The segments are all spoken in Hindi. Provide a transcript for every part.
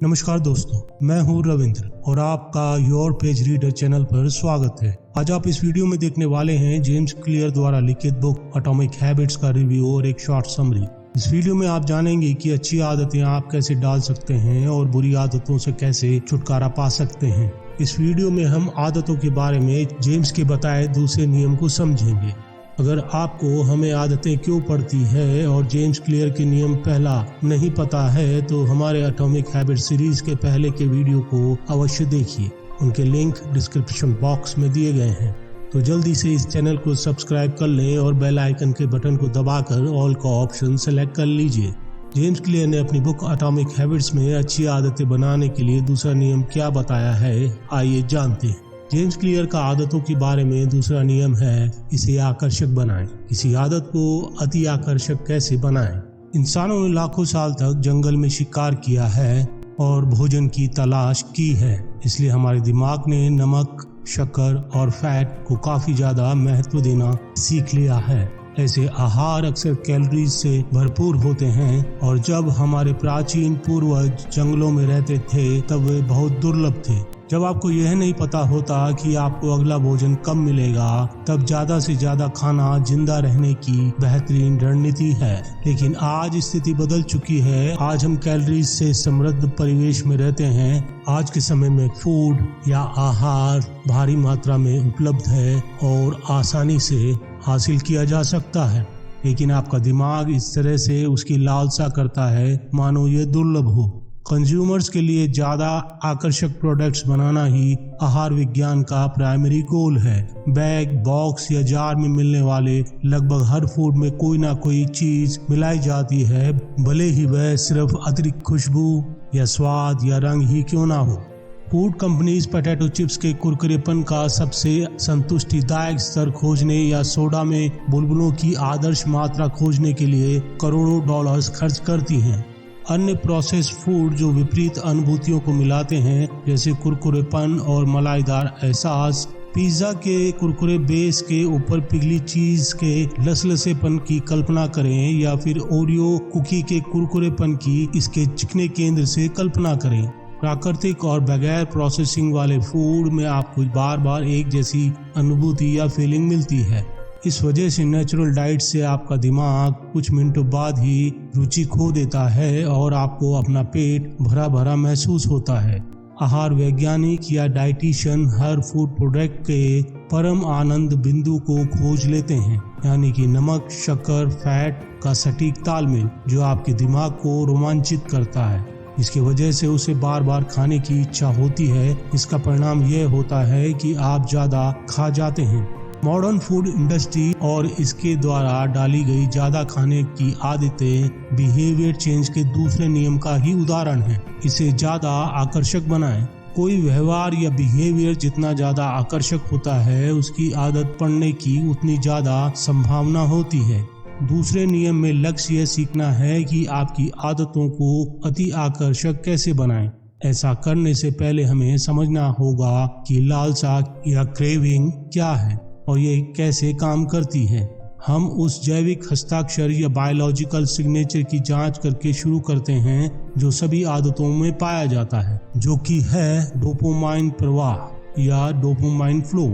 नमस्कार दोस्तों, मैं हूं रविंद्र और आपका योर पेज रीडर चैनल पर स्वागत है। आज आप इस वीडियो में देखने वाले हैं जेम्स क्लियर द्वारा लिखित बुक एटॉमिक हैबिट्स का रिव्यू और एक शॉर्ट समरी। इस वीडियो में आप जानेंगे कि अच्छी आदतें आप कैसे डाल सकते हैं और बुरी आदतों से कैसे छुटकारा पा सकते हैं। इस वीडियो में हम आदतों के बारे में जेम्स के बताए दूसरे नियम को समझेंगे। अगर आपको हमें आदतें क्यों पड़ती है और जेम्स क्लियर के नियम पहला नहीं पता है तो हमारे एटॉमिक हैबिट सीरीज के पहले के वीडियो को अवश्य देखिए। उनके लिंक डिस्क्रिप्शन बॉक्स में दिए गए हैं। तो जल्दी से इस चैनल को सब्सक्राइब कर लें और बेल आइकन के बटन को दबाकर ऑल का ऑप्शन सेलेक्ट कर लीजिए। जेम्स क्लियर ने अपनी बुक एटॉमिक हैबिट्स में अच्छी आदतें बनाने के लिए दूसरा नियम क्या बताया है, आइए जानते हैं। जेम्स क्लियर का आदतों के बारे में दूसरा नियम है, इसे आकर्षक बनाएं। किसी आदत को अति आकर्षक कैसे बनाएं? इंसानों ने लाखों साल तक जंगल में शिकार किया है और भोजन की तलाश की है, इसलिए हमारे दिमाग ने नमक, शक्कर और फैट को काफी ज्यादा महत्व देना सीख लिया है। ऐसे आहार अक्सर कैलोरीज से भरपूर होते हैं और जब हमारे प्राचीन पूर्वज जंगलों में रहते थे तब वे बहुत दुर्लभ थे। जब आपको यह नहीं पता होता कि आपको अगला भोजन कब मिलेगा, तब ज्यादा से ज्यादा खाना जिंदा रहने की बेहतरीन रणनीति है। लेकिन आज स्थिति बदल चुकी है। आज हम कैलोरीज से समृद्ध परिवेश में रहते हैं। आज के समय में फूड या आहार भारी मात्रा में उपलब्ध है और आसानी से हासिल किया जा सकता है, लेकिन आपका दिमाग इस तरह से उसकी लालसा करता है मानो ये दुर्लभ हो। कंज्यूमर्स के लिए ज्यादा आकर्षक प्रोडक्ट्स बनाना ही आहार विज्ञान का प्राइमरी गोल है। बैग, बॉक्स या जार में मिलने वाले लगभग हर फूड में कोई ना कोई चीज मिलाई जाती है, भले ही वह सिर्फ अतिरिक्त खुशबू या स्वाद या रंग ही क्यों ना हो। फूड कंपनीज पोटैटो चिप्स के कुरकुरेपन का सबसे संतुष्टिदायक स्तर खोजने या सोडा में बुलबुलों की आदर्श मात्रा खोजने के लिए करोड़ों डॉलर्स खर्च करती हैं। अन्य प्रोसेस फूड जो विपरीत अनुभूतियों को मिलाते हैं, जैसे कुरकुरेपन और मलाईदार एहसास, पिज्जा के कुरकुरे बेस के ऊपर पिघली चीज के लसलसेपन की कल्पना करें या फिर ओरियो कुकी के कुरकुरेपन की इसके चिकने केंद्र से कल्पना करें। प्राकृतिक और बगैर प्रोसेसिंग वाले फूड में आपको बार बार एक जैसी अनुभूति या फीलिंग मिलती है। इस वजह से नेचुरल डाइट से आपका दिमाग कुछ मिनटों बाद ही रुचि खो देता है और आपको अपना पेट भरा भरा महसूस होता है। आहार वैज्ञानिक या डाइटिशियन हर फूड प्रोडक्ट के परम आनंद बिंदु को खोज लेते हैं, यानी कि नमक, शक्कर, फैट का सटीक तालमेल जो आपके दिमाग को रोमांचित करता है। इसकी वजह से उसे बार बार खाने की इच्छा होती है। इसका परिणाम यह होता है कि आप ज्यादा खा जाते हैं। मॉडर्न फूड इंडस्ट्री और इसके द्वारा डाली गई ज्यादा खाने की आदतें बिहेवियर चेंज के दूसरे नियम का ही उदाहरण है। इसे ज्यादा आकर्षक बनाएं। कोई व्यवहार या बिहेवियर जितना ज्यादा आकर्षक होता है, उसकी आदत पड़ने की उतनी ज्यादा संभावना होती है। दूसरे नियम में लक्ष्य यह सीखना है कि आपकी आदतों को अति आकर्षक कैसे बनाएं। ऐसा करने से पहले हमें समझना होगा कि लालसा या क्रेविंग क्या है और ये कैसे काम करती है। हम उस जैविक हस्ताक्षर या बायोलॉजिकल सिग्नेचर की जांच करके शुरू करते हैं जो सभी आदतों में पाया जाता है, जो कि है डोपामाइन प्रवाह या डोपामाइन फ्लो।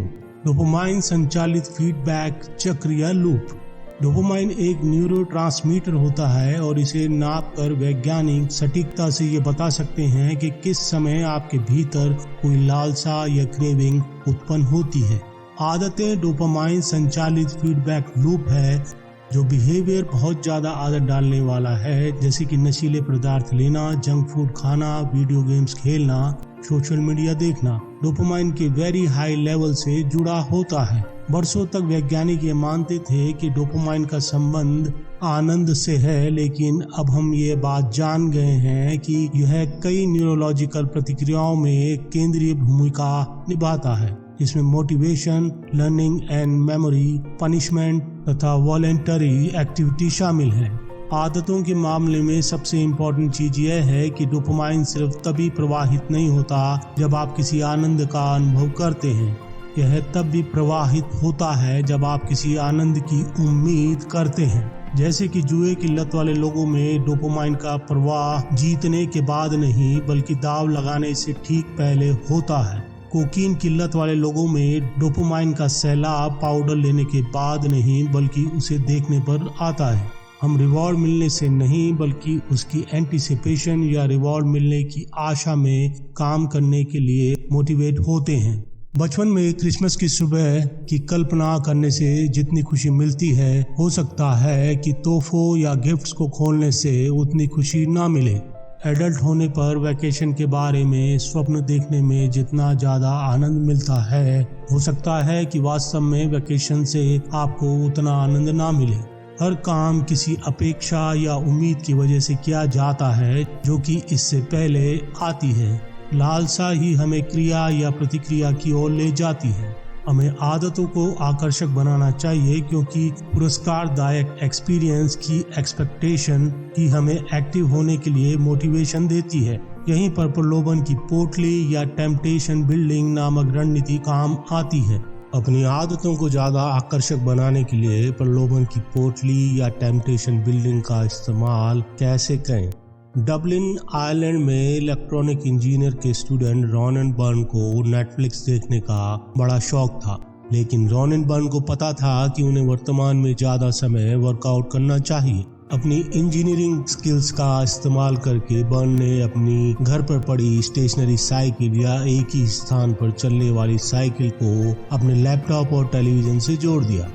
डोपामाइन संचालित फीडबैक चक्र या लूप। डोपामाइन एक न्यूरोट्रांसमीटर होता है और इसे नाप कर वैज्ञानिक सटीकता से ये बता सकते हैं कि किस समय आपके भीतर कोई लालसा या क्रेविंग उत्पन्न होती है। आदतें डोपामाइन संचालित फीडबैक लूप है जो बिहेवियर बहुत ज्यादा आदत डालने वाला है, जैसे कि नशीले पदार्थ लेना, जंक फूड खाना, वीडियो गेम्स खेलना, सोशल मीडिया देखना। डोपामाइन के वेरी हाई लेवल से जुड़ा होता है। वर्षों तक वैज्ञानिक ये मानते थे कि डोपामाइन का संबंध आनंद से है, लेकिन अब हम ये बात जान गए हैं कि यह कई न्यूरोलॉजिकल प्रतिक्रियाओं में केंद्रीय भूमिका निभाता है। इसमें motivation, learning and memory, punishment तथा वॉलेंटरी एक्टिविटी शामिल है। आदतों के मामले में सबसे इम्पोर्टेंट चीज यह है कि डोपामाइन सिर्फ तभी प्रवाहित नहीं होता जब आप किसी आनंद का अनुभव करते हैं। यह तब भी प्रवाहित होता है जब आप किसी आनंद की उम्मीद करते हैं। जैसे कि जुए की लत वाले लोगों में डोपामाइन का प्रवाह जीतने के बाद नहीं बल्कि दाव लगाने से ठीक पहले होता है। कोकीन की लत वाले लोगों में डोपामाइन का सैलाब पाउडर लेने के बाद नहीं बल्कि उसे देखने पर आता है। हम रिवॉर्ड मिलने से नहीं बल्कि उसकी एंटीसिपेशन या रिवॉर्ड मिलने की आशा में काम करने के लिए मोटिवेट होते हैं। बचपन में क्रिसमस की सुबह की कल्पना करने से जितनी खुशी मिलती है, हो सकता है कि तोहफों या गिफ्ट्स को खोलने से उतनी खुशी ना मिले। एडल्ट होने पर वैकेशन के बारे में स्वप्न देखने में जितना ज्यादा आनंद मिलता है, हो सकता है कि वास्तव में वैकेशन से आपको उतना आनंद ना मिले। हर काम किसी अपेक्षा या उम्मीद की वजह से किया जाता है जो कि इससे पहले आती है। लालसा ही हमें क्रिया या प्रतिक्रिया की ओर ले जाती है। हमें आदतों को आकर्षक बनाना चाहिए क्योंकि पुरस्कारदायक एक्सपीरियंस की एक्सपेक्टेशन ही हमें एक्टिव होने के लिए मोटिवेशन देती है। यहीं पर प्रलोभन की पोटली या टेम्पटेशन बिल्डिंग नामक रणनीति काम आती है। अपनी आदतों को ज्यादा आकर्षक बनाने के लिए प्रलोभन की पोटली या टेम्पटेशन बिल्डिंग का इस्तेमाल कैसे करें। डबलिन आयरलैंड में इलेक्ट्रॉनिक इंजीनियर के स्टूडेंट रॉनन बर्न को नेटफ्लिक्स देखने का बड़ा शौक था, लेकिन रॉनन बर्न को पता था कि उन्हें वर्तमान में ज्यादा समय वर्कआउट करना चाहिए। अपनी इंजीनियरिंग स्किल्स का इस्तेमाल करके बर्न ने अपनी घर पर पड़ी स्टेशनरी साइकिल या एक ही स्थान पर चलने वाली साइकिल को अपने लैपटॉप और टेलीविजन से जोड़ दिया।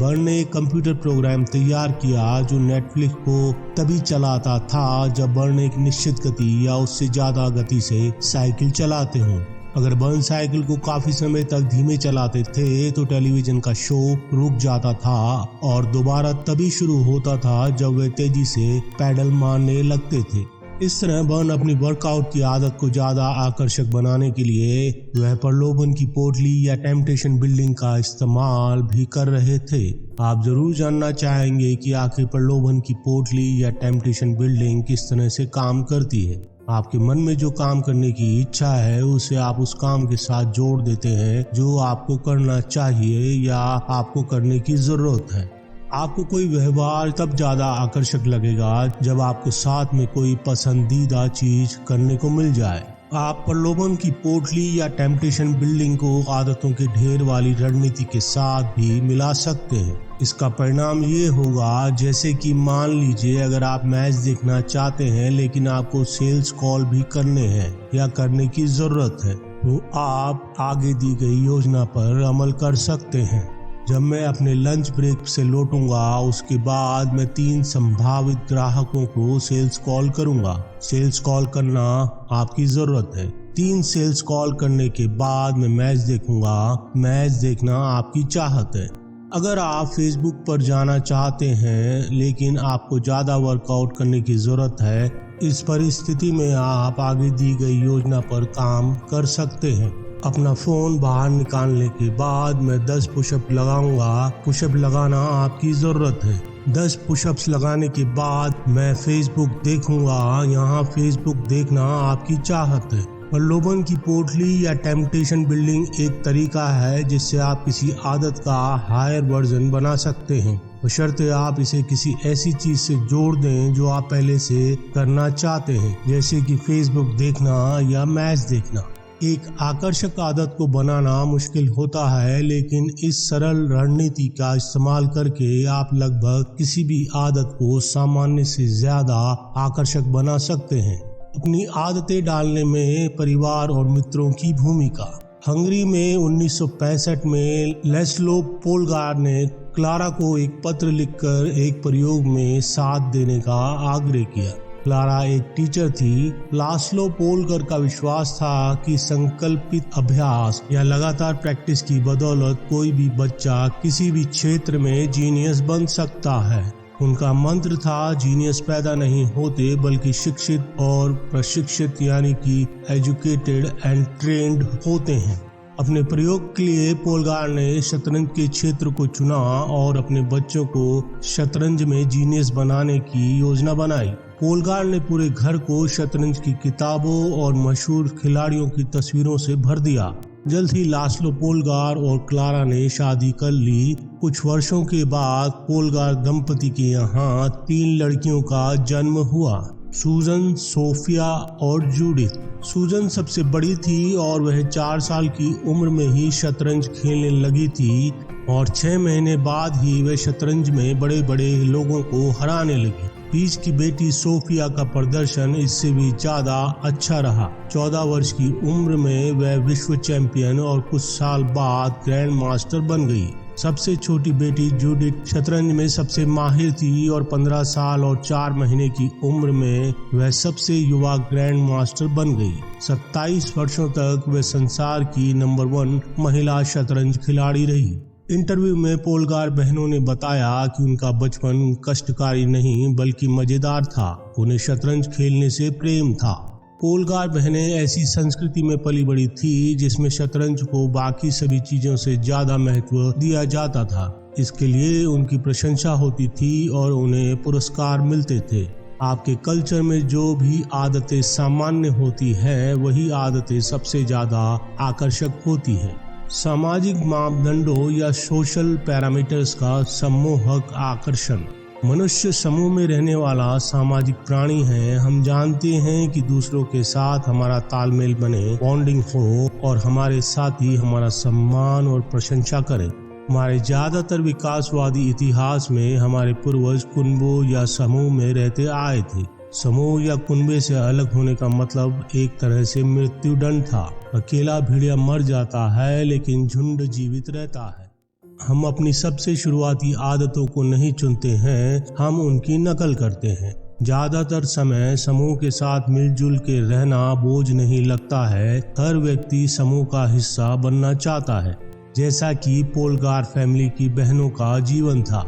बर्न ने एक कंप्यूटर प्रोग्राम तैयार किया जो नेटफ्लिक्स को तभी चलाता था जब बर्न एक निश्चित गति या उससे ज्यादा गति से साइकिल चलाते हों। अगर बर्न साइकिल को काफी समय तक धीमे चलाते थे तो टेलीविजन का शो रुक जाता था और दोबारा तभी शुरू होता था जब वे तेजी से पैडल मारने लगते थे। इस तरह बर्न अपनी वर्कआउट की आदत को ज्यादा आकर्षक बनाने के लिए वह प्रलोभन की पोटली या टेम्पटेशन बिल्डिंग का इस्तेमाल भी कर रहे थे। आप जरूर जानना चाहेंगे कि आखिर प्रलोभन की पोटली या टेम्पटेशन बिल्डिंग किस तरह से काम करती है। आपके मन में जो काम करने की इच्छा है उसे आप उस काम के साथ जोड़ देते हैं जो आपको करना चाहिए या आपको करने की जरूरत है। आपको कोई व्यवहार तब ज्यादा आकर्षक लगेगा जब आपको साथ में कोई पसंदीदा चीज करने को मिल जाए। आप प्रलोभन की पोटली या टेम्पटेशन बिल्डिंग को आदतों के ढेर वाली रणनीति के साथ भी मिला सकते हैं। इसका परिणाम ये होगा जैसे कि मान लीजिए अगर आप मैच देखना चाहते हैं लेकिन आपको सेल्स कॉल भी करने हैं या करने की जरूरत है, तो आप आगे दी गई योजना पर अमल कर सकते हैं। जब मैं अपने लंच ब्रेक से लौटूंगा उसके बाद मैं 3 संभावित ग्राहकों को सेल्स कॉल करूंगा। सेल्स कॉल करना आपकी जरूरत है। 3 सेल्स कॉल करने के बाद मैं मैच देखूंगा। मैच देखना आपकी चाहत है। अगर आप फेसबुक पर जाना चाहते हैं लेकिन आपको ज्यादा वर्कआउट करने की जरूरत है, इस परिस्थिति में आप आगे दी गई योजना पर काम कर सकते हैं। अपना फोन बाहर निकालने के बाद मैं 10 पुशअप लगाऊंगा। पुशअप लगाना आपकी जरूरत है। 10 पुशअप्स लगाने के बाद मैं फेसबुक देखूंगा। यहाँ फेसबुक देखना आपकी चाहत है। प्रलोभन की पोटली या टेम्पटेशन बिल्डिंग एक तरीका है जिससे आप किसी आदत का हायर वर्जन बना सकते हैं, बशर्ते आप इसे किसी ऐसी चीज से जोड़ दें जो आप पहले से करना चाहते हैं, जैसे कि फेसबुक देखना या मैच देखना। एक आकर्षक आदत को बनाना मुश्किल होता है, लेकिन इस सरल रणनीति का इस्तेमाल करके आप लगभग किसी भी आदत को सामान्य से ज्यादा आकर्षक बना सकते हैं। अपनी आदतें डालने में परिवार और मित्रों की भूमिका। हंगरी में 1965 में लेस्लो पोलगार ने क्लारा को एक पत्र लिखकर एक प्रयोग में साथ देने का आग्रह किया। क्लारा एक टीचर थी। लास्लो पोलगर का विश्वास था कि संकल्पित अभ्यास या लगातार प्रैक्टिस की बदौलत कोई भी बच्चा किसी भी क्षेत्र में जीनियस बन सकता है। उनका मंत्र था, जीनियस पैदा नहीं होते बल्कि शिक्षित और प्रशिक्षित यानी कि एजुकेटेड एंड ट्रेंड होते हैं। अपने प्रयोग के लिए पोलगार ने शतरंज के क्षेत्र को चुना और अपने बच्चों को शतरंज में जीनियस बनाने की योजना बनाई। पोलगार ने पूरे घर को शतरंज की किताबों और मशहूर खिलाड़ियों की तस्वीरों से भर दिया। जल्द ही लास्लो पोलगार और क्लारा ने शादी कर ली कुछ वर्षों के बाद पोलगार दंपति के यहाँ 3 लड़कियों का जन्म हुआ, सूजन, सोफिया और जूडिथ। सूजन सबसे बड़ी थी और वह 4 साल की उम्र में ही शतरंज खेलने लगी थी और 6 महीने बाद ही वह शतरंज में बड़े बड़े लोगों को हराने लगी। बीच की बेटी सोफिया का प्रदर्शन इससे भी ज्यादा अच्छा रहा। 14 वर्ष की उम्र में वह विश्व चैंपियन और कुछ साल बाद ग्रैंड मास्टर बन गई। सबसे छोटी बेटी जूडिथ शतरंज में सबसे माहिर थी और 15 साल और 4 महीने की उम्र में वह सबसे युवा ग्रैंड मास्टर बन गई। 27 वर्षों तक वह संसार की नंबर 1 महिला शतरंज खिलाड़ी रही। इंटरव्यू में पोलगार बहनों ने बताया कि उनका बचपन कष्टकारी नहीं बल्कि मजेदार था। उन्हें शतरंज खेलने से प्रेम था। पोलगार बहनें ऐसी संस्कृति में पली बड़ी थी जिसमें शतरंज को बाकी सभी चीजों से ज्यादा महत्व दिया जाता था। इसके लिए उनकी प्रशंसा होती थी और उन्हें पुरस्कार मिलते थे। आपके कल्चर में जो भी आदतें सामान्य होती है वही आदतें सबसे ज्यादा आकर्षक होती हैं। सामाजिक मापदंडों या सोशल पैरामीटर्स का सम्मोहक आकर्षण। मनुष्य समूह में रहने वाला सामाजिक प्राणी है। हम जानते हैं कि दूसरों के साथ हमारा तालमेल बने, बॉन्डिंग हो और हमारे साथी हमारा सम्मान और प्रशंसा करें। हमारे ज्यादातर विकासवादी इतिहास में हमारे पूर्वज कुनबों या समूह में रहते आए थे। समूह या कुनबे से अलग होने का मतलब एक तरह से मृत्युदंड था। अकेला भेड़िया मर जाता है लेकिन झुंड जीवित रहता है। हम अपनी सबसे शुरुआती आदतों को नहीं चुनते हैं, हम उनकी नकल करते हैं। ज्यादातर समय समूह के साथ मिलजुल के रहना बोझ नहीं लगता है। हर व्यक्ति समूह का हिस्सा बनना चाहता है, जैसा कि पोलगार फैमिली की बहनों का जीवन था।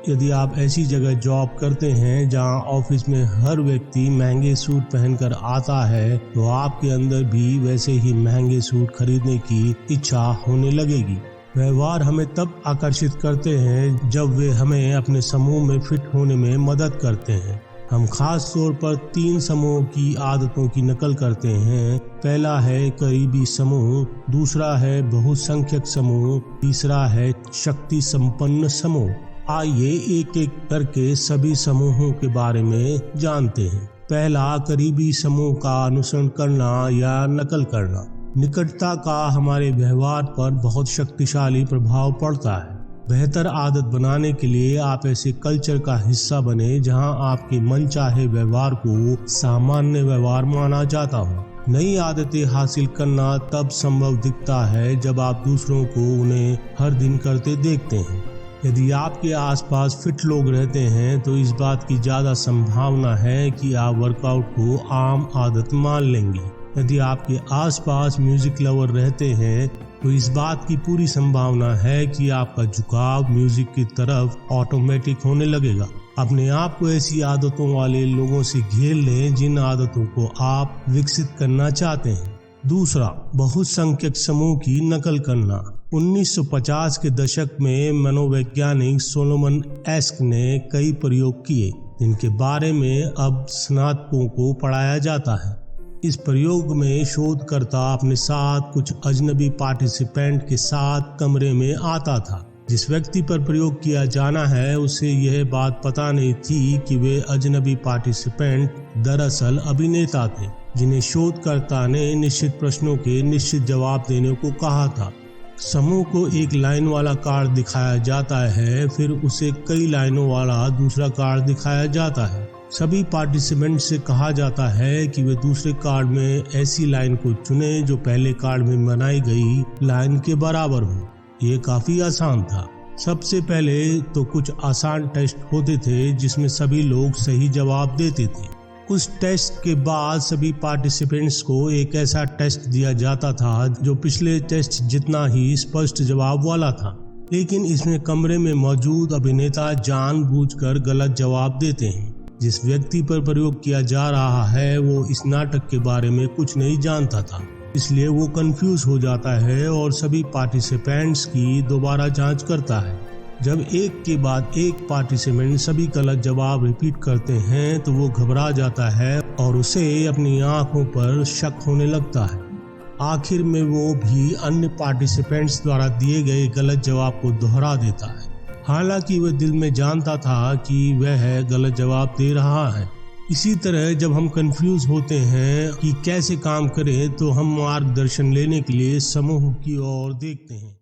यदि आप ऐसी जगह जॉब करते हैं जहां ऑफिस में हर व्यक्ति महंगे सूट पहनकर आता है तो आपके अंदर भी वैसे ही महंगे सूट खरीदने की इच्छा होने लगेगी। व्यवहार हमें तब आकर्षित करते हैं जब वे हमें अपने समूह में फिट होने में मदद करते हैं। हम खास तौर पर 3 समूहों की आदतों की नकल करते हैं। पहला है करीबी समूह, दूसरा है बहुसंख्यक समूह, तीसरा है शक्ति संपन्न समूह। आइए एक एक करके सभी समूहों के बारे में जानते हैं। पहला, करीबी समूह का अनुसरण करना या नकल करना। निकटता का हमारे व्यवहार पर बहुत शक्तिशाली प्रभाव पड़ता है। बेहतर आदत बनाने के लिए आप ऐसे कल्चर का हिस्सा बने जहां आपके मनचाहे व्यवहार को सामान्य व्यवहार माना जाता हो। नई आदतें हासिल करना तब संभव दिखता है जब आप दूसरों को उन्हें हर दिन करते देखते हैं। यदि आपके आसपास फिट लोग रहते हैं तो इस बात की ज्यादा संभावना है कि आप वर्कआउट को आम आदत मान लेंगे। यदि आपके आसपास म्यूजिक लवर रहते हैं तो इस बात की पूरी संभावना है कि आपका झुकाव म्यूजिक की तरफ ऑटोमेटिक होने लगेगा। अपने आप को ऐसी आदतों वाले लोगों से घेर लें जिन आदतों को आप विकसित करना चाहते हैं। दूसरा, बहुसंख्यक समूह की नकल करना। 1950 के दशक में मनोवैज्ञानिक सोलोमन एस्क ने कई प्रयोग किए जिनके बारे में अब स्नातकों को पढ़ाया जाता है। इस प्रयोग में शोधकर्ता अपने साथ कुछ अजनबी पार्टिसिपेंट के साथ कमरे में आता था। जिस व्यक्ति पर प्रयोग किया जाना है उसे यह बात पता नहीं थी कि वे अजनबी पार्टिसिपेंट दरअसल अभिनेता थे जिन्हें शोधकर्ता ने निश्चित प्रश्नों के निश्चित जवाब देने को कहा था। समूह को एक लाइन वाला कार्ड दिखाया जाता है, फिर उसे कई लाइनों वाला दूसरा कार्ड दिखाया जाता है। सभी पार्टिसिपेंट से कहा जाता है कि वे दूसरे कार्ड में ऐसी लाइन को चुने जो पहले कार्ड में बनाई गई लाइन के बराबर हो। ये काफी आसान था। सबसे पहले तो कुछ आसान टेस्ट होते थे जिसमें सभी लोग सही जवाब देते थे। उस टेस्ट के बाद सभी पार्टिसिपेंट्स को एक ऐसा टेस्ट दिया जाता था जो पिछले टेस्ट जितना ही स्पष्ट जवाब वाला था, लेकिन इसमें कमरे में मौजूद अभिनेता जानबूझकर गलत जवाब देते हैं। जिस व्यक्ति पर प्रयोग किया जा रहा है वो इस नाटक के बारे में कुछ नहीं जानता था, इसलिए वो कंफ्यूज हो जाता है और सभी पार्टिसिपेंट्स की दोबारा जांच करता है। जब एक के बाद एक पार्टिसिपेंट सभी गलत जवाब रिपीट करते हैं तो वो घबरा जाता है और उसे अपनी आंखों पर शक होने लगता है। आखिर में वो भी अन्य पार्टिसिपेंट्स द्वारा दिए गए गलत जवाब को दोहरा देता है। हालांकि वह दिल में जानता था कि वह गलत जवाब दे रहा है। इसी तरह जब हम कंफ्यूज होते हैं कि कैसे काम करें तो हम मार्गदर्शन लेने के लिए समूह की ओर देखते हैं।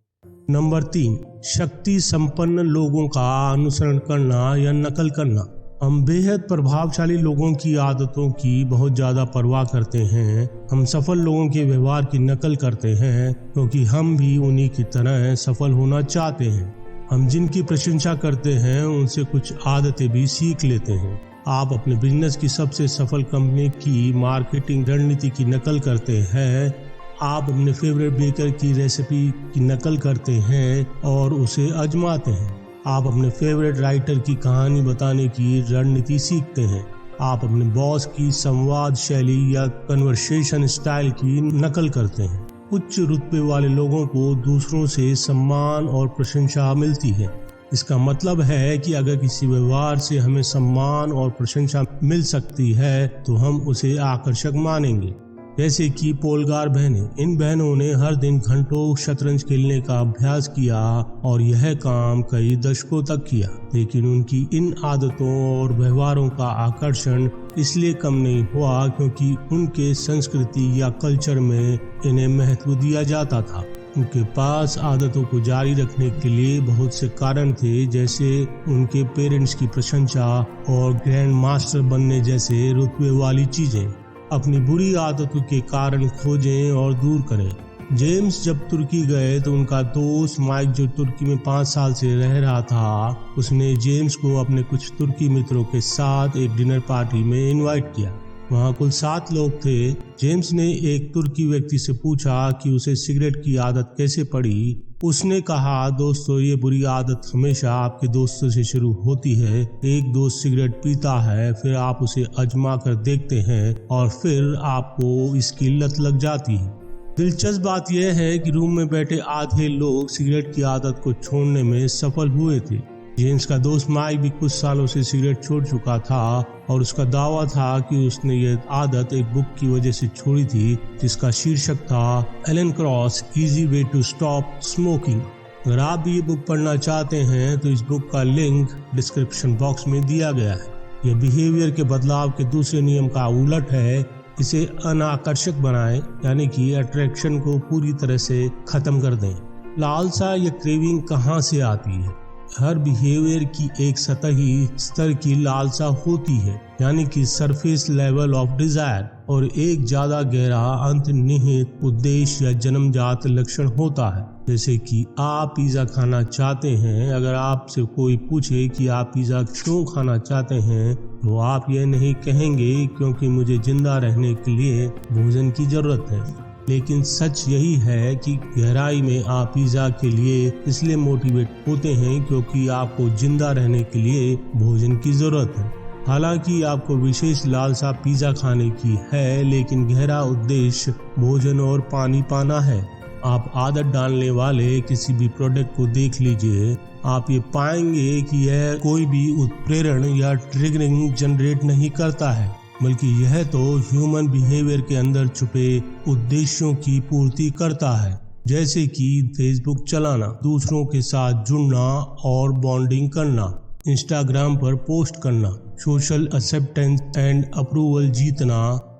नंबर 3, शक्ति संपन्न लोगों का अनुसरण करना या नकल करना। हम बेहद प्रभावशाली लोगों की आदतों की बहुत ज्यादा परवाह करते हैं। हम सफल लोगों के व्यवहार की नकल करते हैं क्योंकि हम भी उन्हीं की तरह सफल होना चाहते हैं। हम जिनकी प्रशंसा करते हैं उनसे कुछ आदतें भी सीख लेते हैं। आप अपने बिजनेस की सबसे सफल कंपनी की मार्केटिंग रणनीति की नकल करते हैं। आप अपने फेवरेट बेकर की रेसिपी की नकल करते हैं और उसे आजमाते हैं। आप अपने फेवरेट राइटर की कहानी बताने की रणनीति सीखते हैं। आप अपने बॉस की संवाद शैली या कन्वर्सेशन स्टाइल की नकल करते हैं। उच्च रुतबे वाले लोगों को दूसरों से सम्मान और प्रशंसा मिलती है। इसका मतलब है कि अगर किसी व्यवहार से हमें सम्मान और प्रशंसा मिल सकती है तो हम उसे आकर्षक मानेंगे। जैसे कि पोलगार बहनें, इन बहनों ने हर दिन घंटों शतरंज खेलने का अभ्यास किया और यह काम कई दशकों तक किया, लेकिन उनकी इन आदतों और व्यवहारों का आकर्षण इसलिए कम नहीं हुआ क्योंकि उनके संस्कृति या कल्चर में इन्हें महत्व दिया जाता था। उनके पास आदतों को जारी रखने के लिए बहुत से कारण थे, जैसे उनके पेरेंट्स की प्रशंसा और ग्रैंड मास्टर बनने जैसे रुतबे वाली चीजें। अपनी बुरी आदतों के कारण खोजें और दूर करें। जेम्स जब तुर्की गए तो उनका दोस्त माइक, जो तुर्की में 5 साल से रह रहा था, उसने जेम्स को अपने कुछ तुर्की मित्रों के साथ एक डिनर पार्टी में इनवाइट किया। वहाँ कुल 7 लोग थे। जेम्स ने एक तुर्की व्यक्ति से पूछा कि उसे सिगरेट की आदत कैसे पड़ी। उसने कहा, दोस्तों, ये बुरी आदत हमेशा आपके दोस्तों से शुरू होती है। एक दोस्त सिगरेट पीता है, फिर आप उसे आजमा कर देखते हैं और फिर आपको इसकी लत लग जाती है। दिलचस्प बात यह है कि रूम में बैठे आधे लोग सिगरेट की आदत को छोड़ने में सफल हुए थे। जेम्स का दोस्त माइक भी कुछ सालों से सिगरेट छोड़ चुका था और उसका दावा था कि उसने ये आदत एक बुक की वजह से छोड़ी थी जिसका शीर्षक था Allen Carr's easy way to stop smoking. अगर आप भी ये बुक पढ़ना चाहते हैं तो इस बुक का लिंक डिस्क्रिप्शन बॉक्स में दिया गया है। यह बिहेवियर के बदलाव के दूसरे नियम का उलट है। इसे अनाकर्षक बनाएं, यानी कि अट्रैक्शन को पूरी तरह से खत्म कर दें। लालसा या क्रेविंग कहाँ से आती है? हर बिहेवियर की एक सतही स्तर की लालसा होती है, यानी कि सरफेस लेवल ऑफ डिजायर, और एक ज्यादा गहरा अंतर्निहित उद्देश्य या जन्मजात लक्षण होता है। जैसे कि आप पिज्जा खाना चाहते हैं। अगर आपसे कोई पूछे कि आप पिज्जा क्यों खाना चाहते हैं तो आप यह नहीं कहेंगे क्योंकि मुझे जिंदा रहने के लिए भोजन की जरूरत है। लेकिन सच यही है कि गहराई में आप पिज्जा के लिए इसलिए मोटिवेट होते हैं क्योंकि आपको जिंदा रहने के लिए भोजन की जरूरत है। हालांकि आपको विशेष लालसा पिज्जा खाने की है, लेकिन गहरा उद्देश्य भोजन और पानी पाना है। आप आदत डालने वाले किसी भी प्रोडक्ट को देख लीजिए, आप ये पाएंगे कि यह कोई भी उत्प्रेरण या ट्रिगरिंग जनरेट नहीं करता है, बल्कि यह तो ह्यूमन बिहेवियर के अंदर छुपे उद्देश्यों की पूर्ति करता है, जैसे कि फेसबुक चलाना, दूसरों के साथ जुड़ना और बॉन्डिंग करना, इंस्टाग्राम पर पोस्ट करना, सोशल एक्सेप्टेंस एंड अप्रूवल जीतना,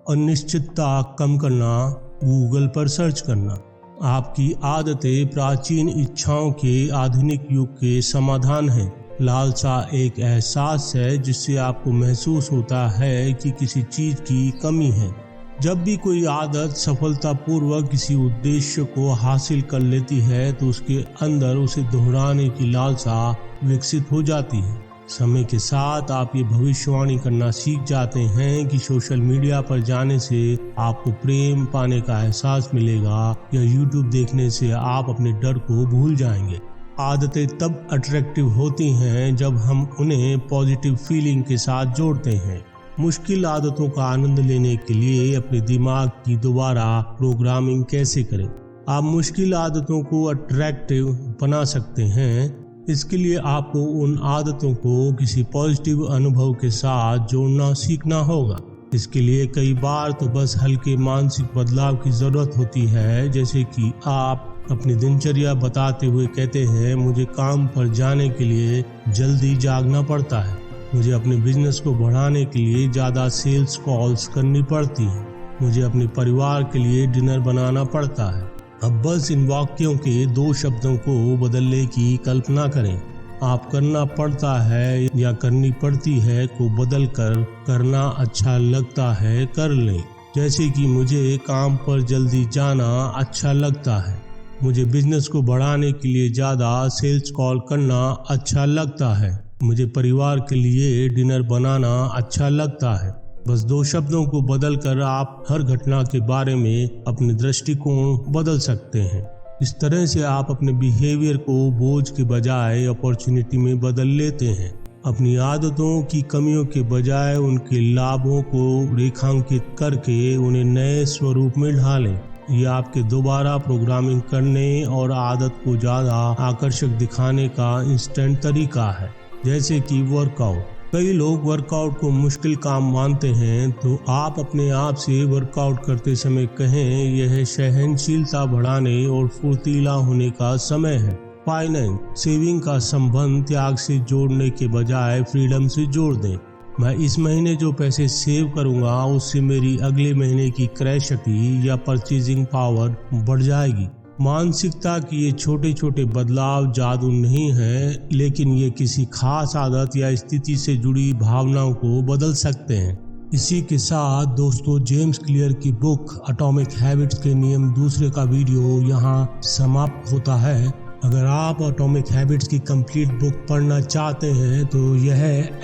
अनिश्चितता कम करना, गूगल पर सर्च करना। आपकी आदतें प्राचीन इच्छाओं के आधुनिक युग के समाधान हैं। लालसा एक एहसास है जिससे आपको महसूस होता है कि किसी चीज की कमी है। जब भी कोई आदत सफलतापूर्वक किसी उद्देश्य को हासिल कर लेती है तो उसके अंदर उसे दोहराने की लालसा विकसित हो जाती है। समय के साथ आप ये भविष्यवाणी करना सीख जाते हैं कि सोशल मीडिया पर जाने से आपको प्रेम पाने का एहसास मिलेगा या यूट्यूब देखने से आप अपने डर को भूल जाएंगे। आदतें तब अट्रैक्टिव होती हैं जब हम उन्हें पॉजिटिव फीलिंग के साथ जोड़ते हैं। मुश्किल आदतों का आनंद लेने के लिए अपने दिमाग की दोबारा प्रोग्रामिंग कैसे करें? आप मुश्किल आदतों को अट्रैक्टिव बना सकते हैं। इसके लिए आपको उन आदतों को किसी पॉजिटिव अनुभव के साथ जोड़ना सीखना होगा। इसके लिए कई बार तो बस हल्के मानसिक बदलाव की जरूरत होती है, जैसे कि आप अपनी दिनचर्या बताते हुए कहते हैं, मुझे काम पर जाने के लिए जल्दी जागना पड़ता है। मुझे अपने बिजनेस को बढ़ाने के लिए ज़्यादा सेल्स कॉल्स करनी पड़ती हैं। मुझे अपने परिवार के लिए डिनर बनाना पड़ता है। अब बस इन वाक्यों के 2 शब्दों को बदलने की कल्पना करें। आप करना पड़ता है या करनी पड़ती है को बदल कर करना अच्छा लगता है कर लें। जैसे कि मुझे काम पर जल्दी जाना अच्छा लगता है। मुझे बिजनेस को बढ़ाने के लिए ज़्यादा सेल्स कॉल करना अच्छा लगता है। मुझे परिवार के लिए डिनर बनाना अच्छा लगता है। बस 2 शब्दों को बदलकर आप हर घटना के बारे में अपने दृष्टिकोण बदल सकते हैं। इस तरह से आप अपने बिहेवियर को बोझ के बजाय अपॉर्चुनिटी में बदल लेते हैं। अपनी आदतों की कमियों के बजाय उनके लाभों को रेखांकित करके उन्हें नए स्वरूप में ढालें। ये आपके दोबारा प्रोग्रामिंग करने और आदत को ज़्यादा आकर्षक दिखाने का इंस्टेंट तरीका है। जैसे कि वर्कआउट। कई लोग वर्कआउट को मुश्किल काम मानते हैं, तो आप अपने आप से वर्कआउट करते समय कहें, यह सहनशीलता बढ़ाने और फुर्तीला होने का समय है। फाइनेंस सेविंग का संबंध त्याग से जोड़ने के बजाय फ्रीडम से जोड़ दें। मैं इस महीने जो पैसे सेव करूंगा उससे मेरी अगले महीने की क्रय शक्ति या परचेजिंग पावर बढ़ जाएगी। मानसिकता की ये छोटे छोटे बदलाव जादू नहीं है, लेकिन ये किसी खास आदत या स्थिति से जुड़ी भावनाओं को बदल सकते हैं। इसी के साथ दोस्तों, जेम्स क्लियर की बुक एटॉमिक हैबिट्स के नियम 2 का वीडियो यहाँ समाप्त होता है। अगर आप एटॉमिक हैबिट्स की कंप्लीट बुक पढ़ना चाहते हैं तो यह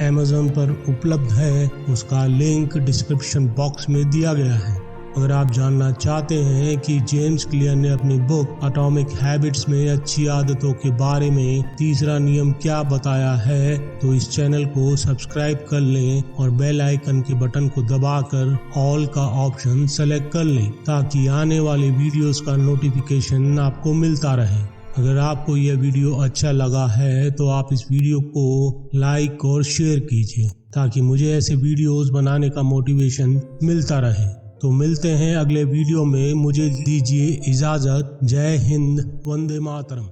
अमेज़न पर उपलब्ध है। उसका लिंक डिस्क्रिप्शन बॉक्स में दिया गया है। अगर आप जानना चाहते हैं कि जेम्स क्लियर ने अपनी बुक एटॉमिक हैबिट्स में अच्छी आदतों के बारे में 3रा नियम क्या बताया है, तो इस चैनल को सब्सक्राइब कर लें और बेल आइकन के बटन को दबाकर ऑल का ऑप्शन सेलेक्ट कर लें, ताकि आने वाले वीडियोस का नोटिफिकेशन आपको मिलता रहे। अगर आपको यह वीडियो अच्छा लगा है तो आप इस वीडियो को लाइक और शेयर कीजिए, ताकि मुझे ऐसे वीडियोस बनाने का मोटिवेशन मिलता रहे। तो मिलते हैं अगले वीडियो में। मुझे दीजिए इजाज़त। जय हिंद, वंदे मातरम।